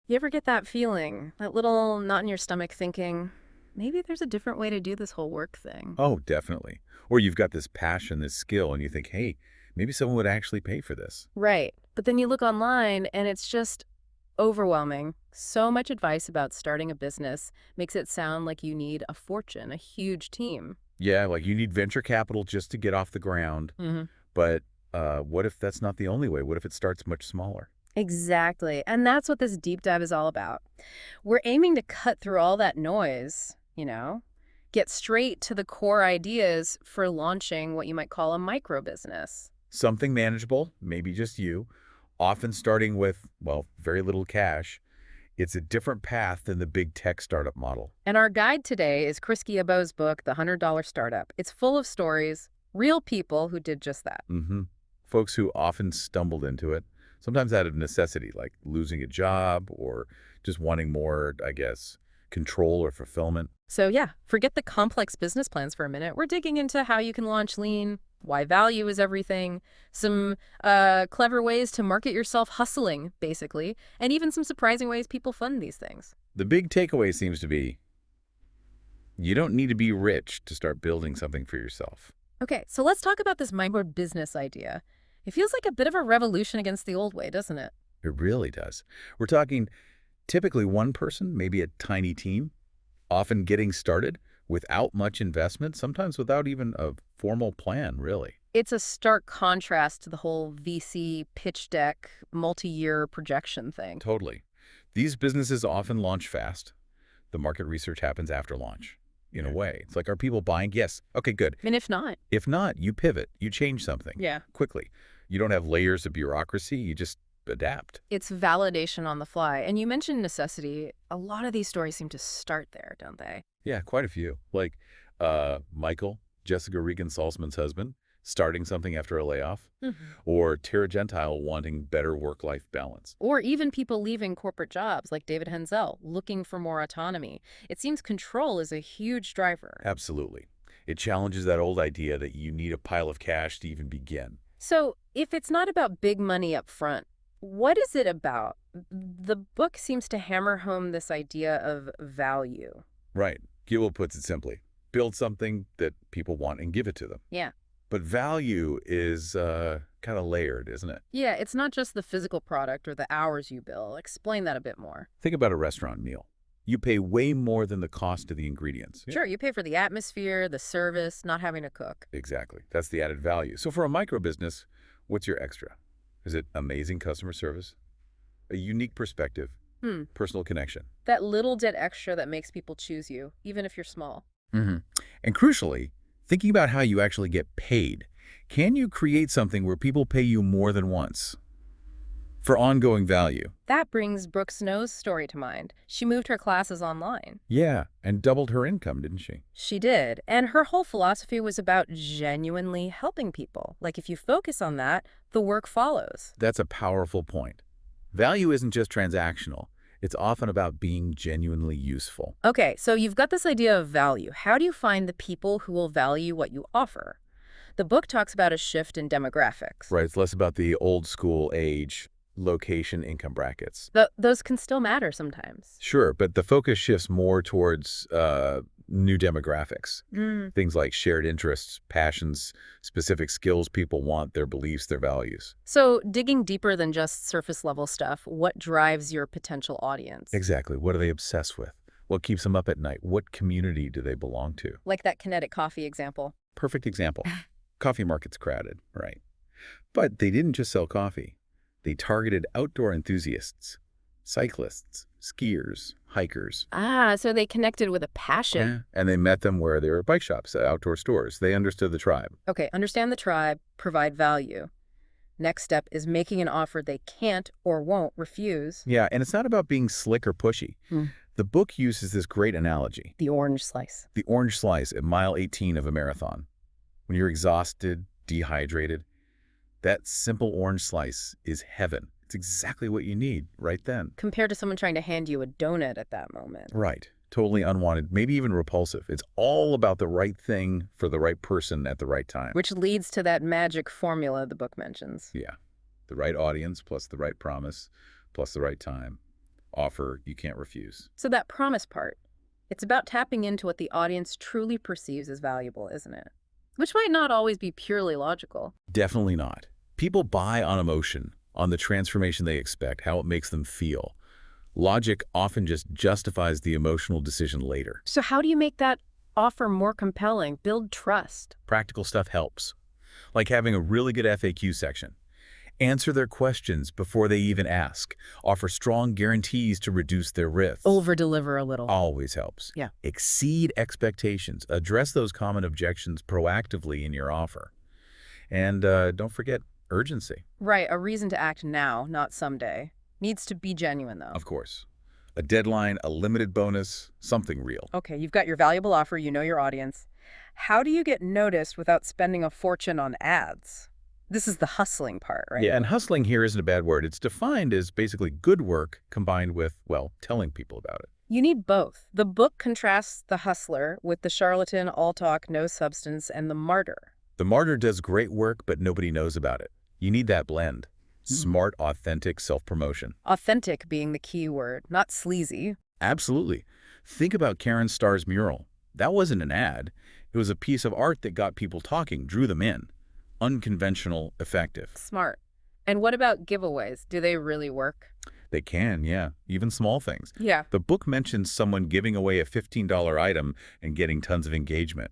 You ever get that feeling, that little knot in your stomach thinking, maybe there's a different way to do this whole work thing? Oh, definitely. Or you've got this passion, this skill, and you think, hey, maybe someone would actually pay for this. Right. But then you look online and it's just overwhelming. So much advice about starting a business makes it sound like you need a fortune, a huge team. Yeah, like you need venture capital just to get off the ground. Hmm. But what if that's not the only way? What if it starts much smaller? Exactly. And that's what this deep dive is all about. We're aiming to cut through all that noise, get straight to the core ideas for launching what you might call a micro business. Something manageable, maybe just you, often starting with, well, very little cash. It's a different path than the big tech startup model. And our guide today is Chris Guillebeau's book, The $100 Startup. It's full of stories, real people who did just that. Folks who often stumbled into it, sometimes out of necessity, like losing a job or just wanting more, I guess, control or fulfillment. So yeah, forget the complex business plans for a minute. We're digging into how you can launch lean, why value is everything, some clever ways to market yourself hustling, basically, and even some surprising ways people fund these things. The big takeaway seems to be you don't need to be rich to start building something for yourself. Okay, so let's talk about this micro business idea. It feels like a bit of a revolution against the old way, doesn't it? It really does. We're talking typically one person, maybe a tiny team, often getting started without much investment, sometimes without even a formal plan, really. It's a stark contrast to the whole VC pitch deck, multi-year projection thing. Totally. These businesses often launch fast. The market research happens after launch, in a way. It's like, are people buying? Yes. Okay, good. And if not, If not, you pivot. You change something yeah, quickly. You don't have layers of bureaucracy. You just adapt. it's validation on the fly. And you mentioned necessity. A lot of these stories seem to start there, don't they? Yeah, quite a few. Like Michael, Jessica Regan Salzman's husband, starting something after a layoff, Mhm. or Tara Gentile wanting better work-life balance. Or even people leaving corporate jobs like David Henzel, looking for more autonomy. It seems control is a huge driver. Absolutely. It challenges that old idea that you need a pile of cash to even begin. So if it's not about big money up front, what is it about? The book seems to hammer home this idea of value. Right. Gilwell puts it simply. Build something that people want and give it to them. Yeah. But value is kind of layered, isn't it? Yeah, it's not just the physical product or the hours you bill. Explain that a bit more. Think about a restaurant meal. You pay way more than the cost of the ingredients. Yeah. Sure, you pay for the atmosphere, the service, not having to cook. Exactly. That's the added value. So for a micro business, what's your extra? Is it amazing customer service, a unique perspective, Hmm. personal connection? That little bit extra that makes people choose you, even if you're small. hmm And crucially, thinking about how you actually get paid. Can you create something where people pay you more than once for ongoing value? That brings Brooke Snow's story to mind. She moved her classes online. Yeah, and doubled her income, didn't she? She did. And her whole philosophy was about genuinely helping people. Like if you focus on that, the work follows. That's a powerful point. Value isn't just transactional. It's often about being genuinely useful. Okay, so you've got this idea of value. How do you find the people who will value what you offer? The book talks about a shift in demographics. Right, it's less about the old school age, location, income brackets. Those can still matter sometimes. Sure, but the focus shifts more towards new demographics. Mm. Things like shared interests, passions, specific skills people want, their beliefs, their values. So digging deeper than just surface level stuff, what drives your potential audience? Exactly. What are they obsessed with? What keeps them up at night? What community do they belong to? Like that kinetic coffee example. Perfect example. Coffee market's crowded, right? But they didn't just sell coffee. They targeted outdoor enthusiasts, cyclists, skiers, hikers. Ah, so they connected with a passion. Yeah. And they met them where there were bike shops, outdoor stores. They understood the tribe. Okay, understand the tribe, provide value. Next step is making an offer they can't or won't refuse. Yeah, and it's not about being slick or pushy. Hmm. The book uses this great analogy. The orange slice. The orange slice at mile 18 of a marathon. When you're exhausted, dehydrated, that simple orange slice is heaven. It's exactly what you need right then. Compared to someone trying to hand you a donut at that moment. Right. Totally unwanted, maybe even repulsive. It's all about the right thing for the right person at the right time. Which leads to that magic formula the book mentions. Yeah. The right audience plus the right promise plus the right time. offer you can't refuse. So that promise part, it's about tapping into what the audience truly perceives as valuable, isn't it? Which might not always be purely logical. Definitely not. People buy on emotion, on the transformation they expect, how it makes them feel. Logic often just justifies the emotional decision later. So how do you make that offer more compelling, build trust? Practical stuff helps, like having a really good FAQ section. Answer their questions before they even ask. Offer strong guarantees to reduce their risks. Over-deliver a little. Always helps. Yeah. Exceed expectations. Address those common objections proactively in your offer. And don't forget urgency. Right, a reason to act now, not someday. Needs to be genuine, though. Of course. A deadline, a limited bonus, something real. Okay, you've got your valuable offer, you know your audience. How do you get noticed without spending a fortune on ads? This is the hustling part, right? Yeah, and hustling here isn't a bad word. It's defined as basically good work combined with, well, telling people about it. You need both. The book contrasts the hustler with the charlatan, all talk, no substance, and the martyr. The martyr does great work, but nobody knows about it. You need that blend. Smart, authentic self-promotion. Authentic being the key word, not sleazy. Absolutely. Think about Karen Starr's mural. That wasn't an ad. It was a piece of art that got people talking, drew them in. Unconventional, effective. Smart. And what about giveaways? Do they really work? They can, yeah. Even small things. Yeah. The book mentions someone giving away a $15 item and getting tons of engagement.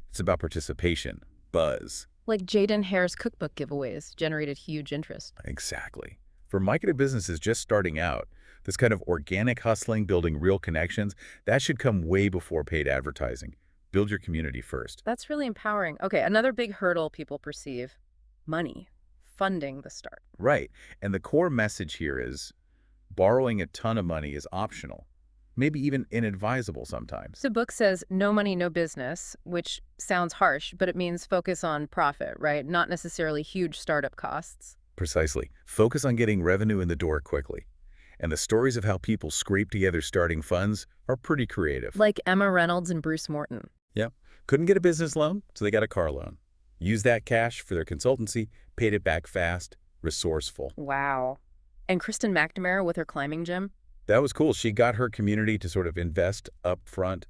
It's about participation, buzz. Like Jaden Hare's cookbook giveaways generated huge interest. Exactly. For microbusinesses just starting out, this kind of organic hustling, building real connections, that should come way before paid advertising. Build your community first. That's really empowering. Okay, another big hurdle people perceive, money, funding the start. Right. And the core message here is borrowing a ton of money is optional, maybe even inadvisable sometimes. The book says no money, no business, which sounds harsh, but it means focus on profit, right? Not necessarily huge startup costs. Precisely. Focus on getting revenue in the door quickly. And the stories of how people scrape together starting funds are pretty creative. Like Emma Reynolds and Bruce Morton. Yeah. Couldn't get a business loan, so they got a car loan. Used that cash for their consultancy, paid it back fast, resourceful. Wow. And Kristen McNamara with her climbing gym? That was cool. She got her community to sort of invest up front,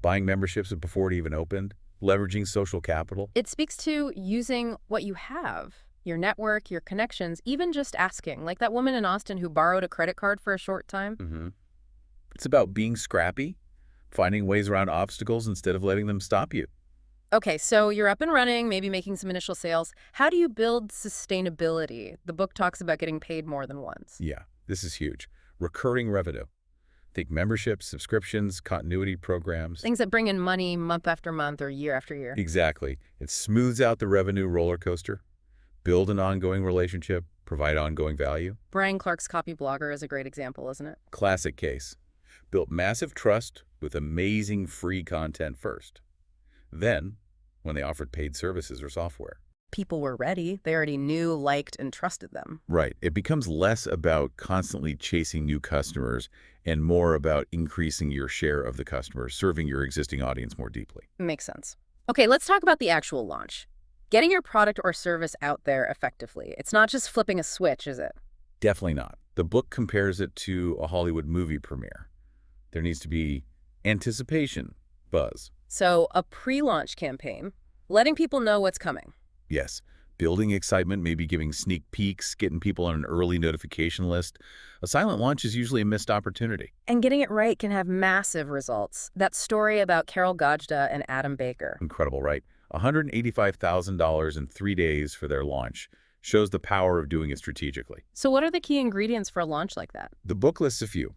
buying memberships before it even opened, leveraging social capital. It speaks to using what you have, your network, your connections, even just asking, like that woman in Austin who borrowed a credit card for a short time. It's about being scrappy, finding ways around obstacles instead of letting them stop you. Okay, so you're up and running, maybe making some initial sales. How do you build sustainability? The book talks about getting paid more than once. Yeah, this is huge. Recurring revenue. Think memberships, subscriptions, continuity programs. Things that bring in money month after month or year after year. Exactly. It smooths out the revenue roller coaster. Build an ongoing relationship, provide ongoing value. Brian Clark's Copy Blogger is a great example, isn't it? Classic case. Built massive trust with amazing free content first. Then, when they offered paid services or software. People were ready. They already knew, liked, and trusted them. Right. It becomes less about constantly chasing new customers and more about increasing your share of the customers, serving your existing audience more deeply. Makes sense. Okay, let's talk about the actual launch. Getting your product or service out there effectively. It's not just flipping a switch, is it? Definitely not. The book compares it to a Hollywood movie premiere. There needs to be anticipation, buzz. So a pre-launch campaign, letting people know what's coming. Yes, building excitement, maybe giving sneak peeks, getting people on an early notification list. A silent launch is usually a missed opportunity. And getting it right can have massive results. That story about Carol Gajda and Adam Baker. Incredible, right? $185,000 in 3 days for their launch shows the power of doing it strategically. So what are the key ingredients for a launch like that? The book lists a few.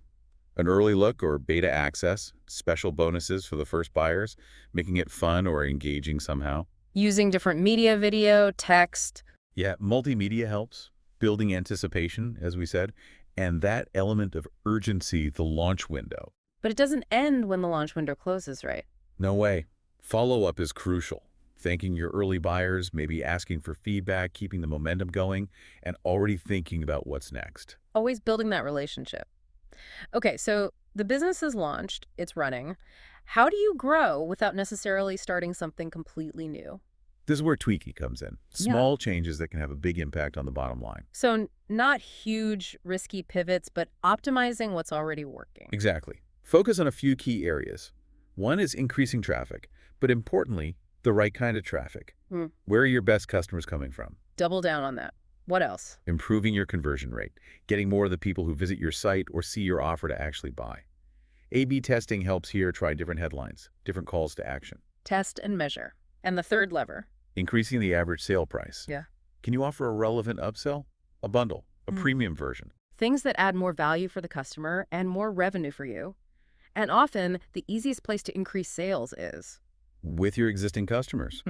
An early look or beta access, special bonuses for the first buyers, making it fun or engaging somehow. Using different media, video, text. Yeah, multimedia helps, building anticipation, as we said, and that element of urgency, the launch window. But it doesn't end when the launch window closes, right? No way. Follow-up is crucial. Thanking your early buyers, maybe asking for feedback, keeping the momentum going, and already thinking about what's next. Always building that relationship. Okay, so the business is launched, it's running. How do you grow without necessarily starting something completely new? This is where tweaking comes in. Yeah. Small changes that can have a big impact on the bottom line. So not huge, risky pivots, but optimizing what's already working. Exactly. Focus on a few key areas. One is increasing traffic, but importantly, the right kind of traffic. Hmm. Where are your best customers coming from? Double down on that. What else? Improving your conversion rate, getting more of the people who visit your site or see your offer to actually buy. A/B testing helps here. Try different headlines, different calls to action. Test and measure. And the third lever. Increasing the average sale price. Yeah. Can you offer a relevant upsell? A bundle, a premium version? Things that add more value for the customer and more revenue for you. And often, the easiest place to increase sales is With your existing customers.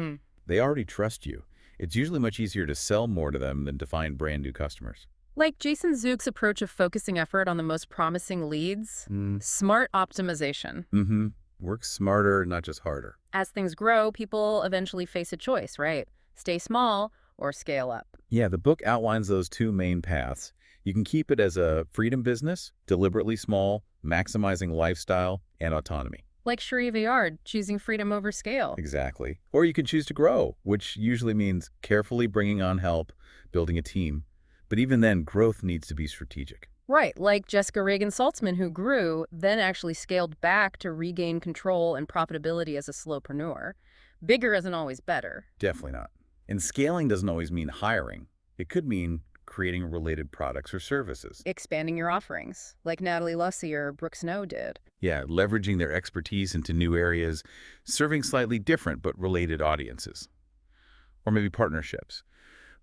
They already trust you. It's usually much easier to sell more to them than to find brand new customers. like Jason Zug's approach of focusing effort on the most promising leads. Smart optimization. Work smarter, not just harder. As things grow, people eventually face a choice, right? Stay small or scale up. Yeah, the book outlines those two main paths. You can keep it as a freedom business, deliberately small, maximizing lifestyle and autonomy. Like Cherie Villard, choosing freedom over scale. Exactly. Or you can choose to grow, which usually means carefully bringing on help, building a team. But even then, growth needs to be strategic. Right, like Jessica Reagan Saltzman, who grew, then actually scaled back to regain control and profitability as a slowpreneur. Bigger isn't always better. Definitely not. And scaling doesn't always mean hiring. It could mean creating related products or services. Expanding your offerings, like Natalie Lussey or Brooke Snow did. Yeah, leveraging their expertise into new areas, serving slightly different but related audiences. Or maybe partnerships.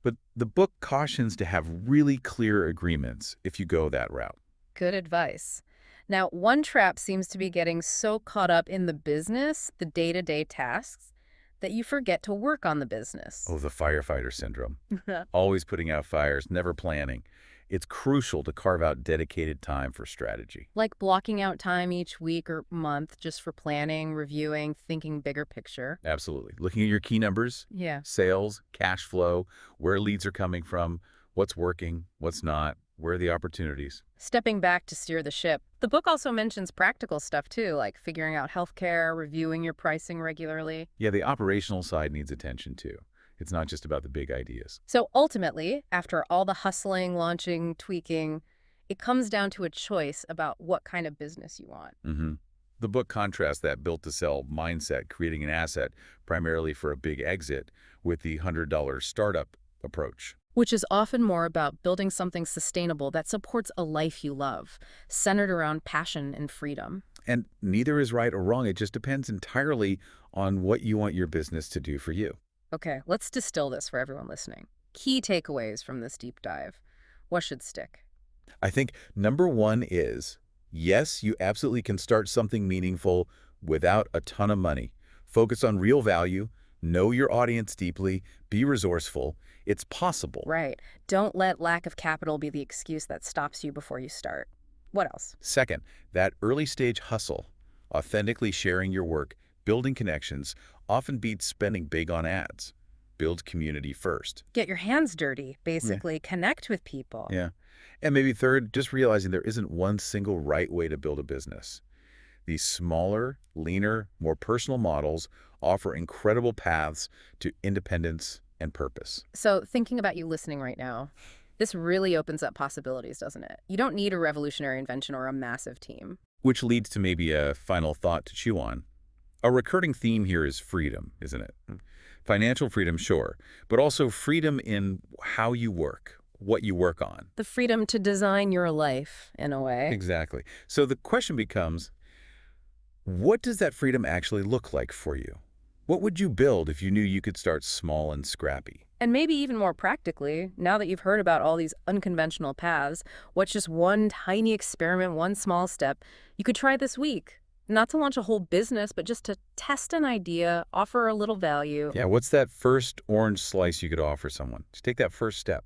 But the book cautions to have really clear agreements if you go that route. Good advice. Now, one trap seems to be getting so caught up in the business, the day-to-day tasks, that you forget to work on the business. Oh, the firefighter syndrome. Always putting out fires, never planning. It's crucial to carve out dedicated time for strategy. Like blocking out time each week or month just for planning, reviewing, thinking bigger picture. Absolutely. Looking at your key numbers, Yeah. sales, cash flow, where leads are coming from, what's working, what's not, where are the opportunities. Stepping back to steer the ship. The book also mentions practical stuff too, like figuring out healthcare, reviewing your pricing regularly. Yeah, the operational side needs attention too. It's not just about the big ideas. So ultimately, after all the hustling, launching, tweaking, it comes down to a choice about what kind of business you want. The book contrasts that built-to-sell mindset, creating an asset primarily for a big exit, with the $100 startup approach. Which is often more about building something sustainable that supports a life you love, centered around passion and freedom. And neither is right or wrong. It just depends entirely on what you want your business to do for you. Okay, let's distill this for everyone listening. Key takeaways from this deep dive. What should stick? I think number one is, yes, you absolutely can start something meaningful without a ton of money. Focus on real value, know your audience deeply, be resourceful. It's possible. Right. Don't let lack of capital be the excuse that stops you before you start. What else? Second, that early stage hustle, authentically sharing your work, building connections, often beats spending big on ads. Build community first. Get your hands dirty, basically. Connect with people. Yeah. And maybe third, just realizing there isn't one single right way to build a business. These smaller, leaner, more personal models offer incredible paths to independence and purpose. So thinking about you listening right now, this really opens up possibilities, doesn't it? You don't need a revolutionary invention or a massive team. Which leads to maybe a final thought to chew on. A recurring theme here is freedom, isn't it? Financial freedom, sure, but also freedom in how you work, what you work on. The freedom to design your life, in a way. Exactly. So the question becomes, what does that freedom actually look like for you? What would you build if you knew you could start small and scrappy? And maybe even more practically, now that you've heard about all these unconventional paths, what's just one tiny experiment, one small step you could try this week? Not to launch a whole business, but just to test an idea, offer a little value. Yeah, what's that first orange slice you could offer someone? Just take that first step.